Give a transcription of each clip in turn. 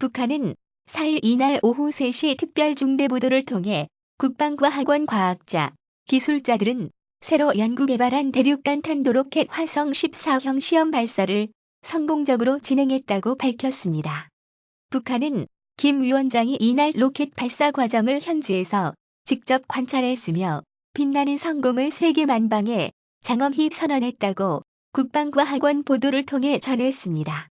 북한은 4일 이날 오후 3시 특별중대보도를 통해 국방부 학원 과학자, 기술자들은 새로 연구 개발한 대륙간 탄도로켓 화성 14형 시험 발사를 성공적으로 진행했다고 밝혔습니다. 북한은 김 위원장이 이날 로켓 발사 과정을 현지에서 직접 관찰했으며 빛나는 성공을 세계 만방에 장엄히 선언했다고 국방부 학원 보도를 통해 전했습니다.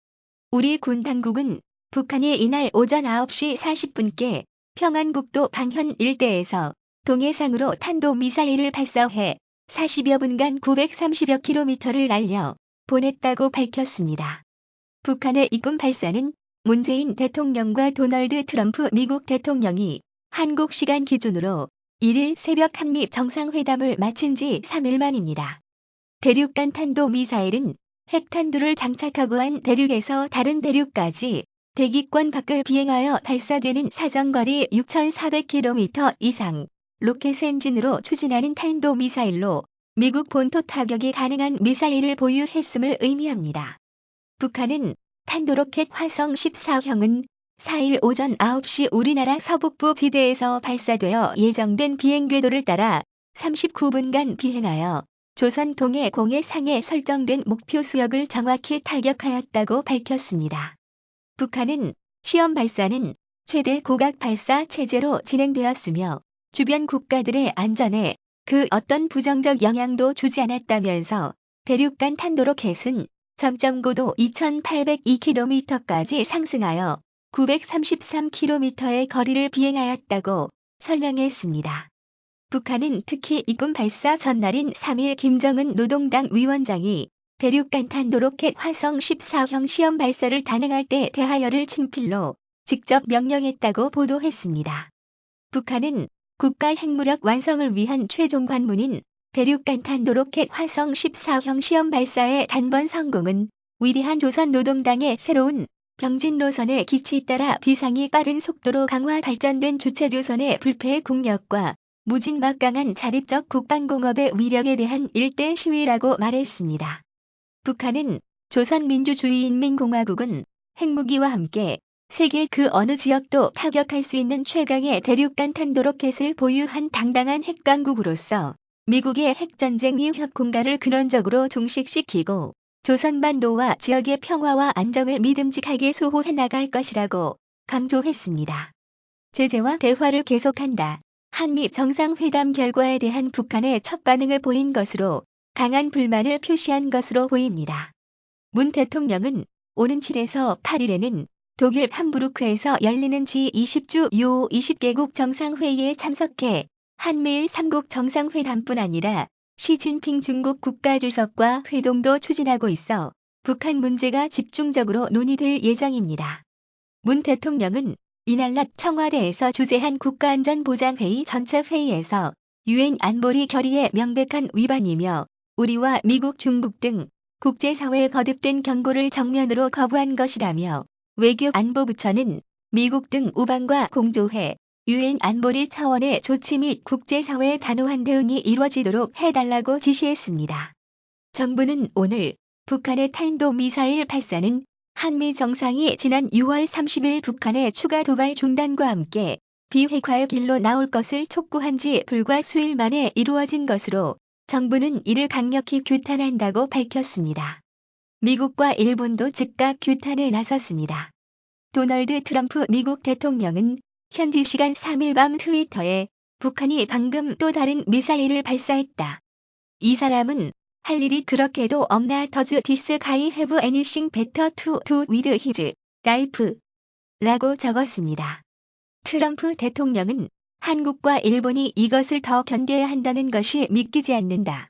우리 군 당국은 북한이 이날 오전 9시 40분께 평안북도 방현 일대에서 동해상으로 탄도미사일을 발사해 40여 분간 930여 킬로미터를 날려 보냈다고 밝혔습니다. 북한의 이번 발사는 문재인 대통령과 도널드 트럼프 미국 대통령이 한국 시간 기준으로 1일 새벽 한미 정상회담을 마친 지 3일 만입니다. 대륙간 탄도미사일은 핵탄두를 장착하고 한 대륙에서 다른 대륙까지 대기권 밖을 비행하여 발사되는 사정거리 6,400km 이상 로켓 엔진으로 추진하는 탄도미사일로 미국 본토 타격이 가능한 미사일을 보유했음을 의미합니다. 북한은 탄도로켓 화성 14형은 4일 오전 9시 우리나라 서북부 지대에서 발사되어 예정된 비행궤도를 따라 39분간 비행하여 조선 동해 공해상에 설정된 목표 수역을 정확히 타격하였다고 밝혔습니다. 북한은 시험 발사는 최대 고각 발사 체제로 진행되었으며 주변 국가들의 안전에 그 어떤 부정적 영향도 주지 않았다면서 대륙간 탄도로켓은 점점고도 2,802km까지 상승하여 933km의 거리를 비행하였다고 설명했습니다. 북한은 특히 이번 발사 전날인 3일 김정은 노동당 위원장이 대륙간 탄도로켓 화성 14형 시험 발사를 단행할 때 대하여를 친필로 직접 명령했다고 보도했습니다. 북한은 국가 핵무력 완성을 위한 최종 관문인 대륙간 탄도로켓 화성 14형 시험 발사의 단번 성공은 위대한 조선노동당의 새로운 병진 노선의 기치에 따라 비상이 빠른 속도로 강화 발전된 주체조선의 불패의 국력과 무진막강한 자립적 국방공업의 위력에 대한 일대 시위라고 말했습니다. 북한은 조선민주주의인민공화국은 핵무기와 함께 세계 그 어느 지역도 타격할 수 있는 최강의 대륙간 탄도로켓을 보유한 당당한 핵강국으로서 미국의 핵전쟁 위협 공갈을 근원적으로 종식시키고 조선반도와 지역의 평화와 안정을 믿음직하게 수호해 나갈 것이라고 강조했습니다. 제재와 대화를 계속한다. 한미 정상회담 결과에 대한 북한의 첫 반응을 보인 것으로 강한 불만을 표시한 것으로 보입니다. 문 대통령은 오는 7에서 8일에는 독일 함부르크에서 열리는 G20주 20개국 정상회의에 참석해 한미일 3국 정상회담뿐 아니라 시진핑 중국 국가주석과 회동도 추진하고 있어 북한 문제가 집중적으로 논의될 예정입니다. 문 대통령은 이날 낮 청와대에서 주재한 국가안전보장회의 전체 회의에서 유엔 안보리 결의의 명백한 위반이며 우리와 미국, 중국 등 국제사회의 거듭된 경고를 정면으로 거부한 것이라며 외교안보부처는 미국 등 우방과 공조해 유엔 안보리 차원의 조치 및 국제사회의 단호한 대응이 이루어지도록 해달라고 지시했습니다. 정부는 오늘 북한의 탄도미사일 발사는 한미 정상이 지난 6월 30일 북한의 추가 도발 중단과 함께 비핵화의 길로 나올 것을 촉구한 지 불과 수일 만에 이루어진 것으로 정부는 이를 강력히 규탄한다고 밝혔습니다. 미국과 일본도 즉각 규탄에 나섰습니다. 도널드 트럼프 미국 대통령은 현지 시간 3일 밤 트위터에 북한이 방금 또 다른 미사일을 발사했다. 이 사람은 할 일이 그렇게도 없나 does this guy have anything better to do with his life? 라고 적었습니다. 트럼프 대통령은 한국과 일본이 이것을 더 견뎌야 한다는 것이 믿기지 않는다.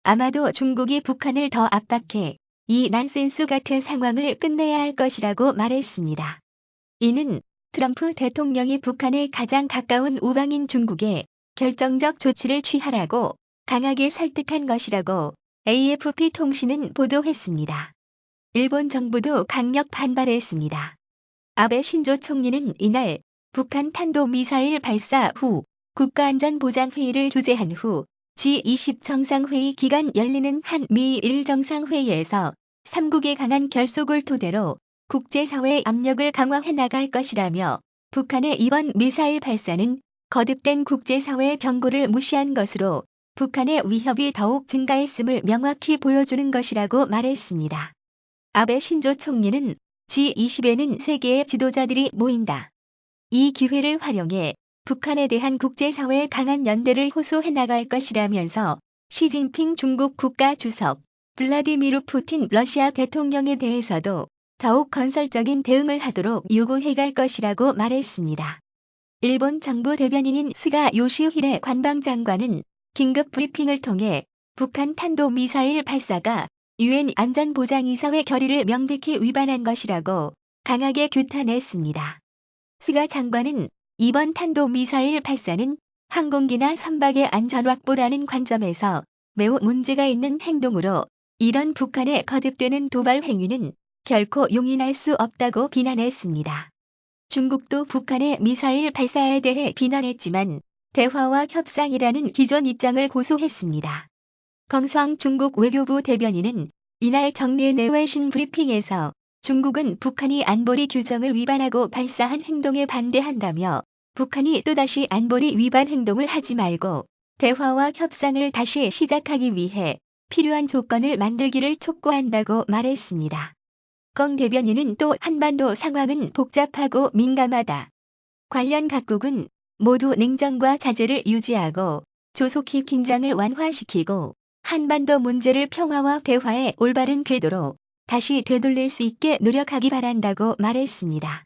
아마도 중국이 북한을 더 압박해 이 난센스 같은 상황을 끝내야 할 것이라고 말했습니다. 이는 트럼프 대통령이 북한의 가장 가까운 우방인 중국에 결정적 조치를 취하라고 강하게 설득한 것이라고 AFP 통신은 보도했습니다. 일본 정부도 강력 반발했습니다. 아베 신조 총리는 이날 북한 탄도미사일 발사 후 국가안전보장회의를 주재한 후 G20 정상회의 기간 열리는 한미일 정상회의에서 3국의 강한 결속을 토대로 국제사회의 압력을 강화해 나갈 것이라며 북한의 이번 미사일 발사는 거듭된 국제사회의 경고를 무시한 것으로 북한의 위협이 더욱 증가했음을 명확히 보여주는 것이라고 말했습니다. 아베 신조 총리는 G20에는 세계의 지도자들이 모인다. 이 기회를 활용해 북한에 대한 국제사회의 강한 연대를 호소해 나갈 것이라면서 시진핑 중국 국가주석, 블라디미르 푸틴 러시아 대통령에 대해서도 더욱 건설적인 대응을 하도록 요구해 갈 것이라고 말했습니다. 일본 정부 대변인인 스가 요시히데 관방장관은 긴급 브리핑을 통해 북한 탄도미사일 발사가 유엔 안전보장이사회 결의를 명백히 위반한 것이라고 강하게 규탄했습니다. 스가 장관은 이번 탄도미사일 발사는 항공기나 선박의 안전 확보라는 관점에서 매우 문제가 있는 행동으로 이런 북한의 거듭되는 도발 행위는 결코 용인할 수 없다고 비난했습니다. 중국도 북한의 미사일 발사에 대해 비난했지만 대화와 협상이라는 기존 입장을 고수했습니다.耿수왕 중국 외교부 대변인은 이날 정례 내외신 브리핑에서 중국은 북한이 안보리 규정을 위반하고 발사한 행동에 반대한다며 북한이 또다시 안보리 위반 행동을 하지 말고 대화와 협상을 다시 시작하기 위해 필요한 조건을 만들기를 촉구한다고 말했습니다. 耿 대변인은 또 한반도 상황은 복잡하고 민감하다. 관련 각국은 모두 냉정과 자제를 유지하고 조속히 긴장을 완화시키고 한반도 문제를 평화와 대화의 올바른 궤도로 다시 되돌릴 수 있게 노력하기 바란다고 말했습니다.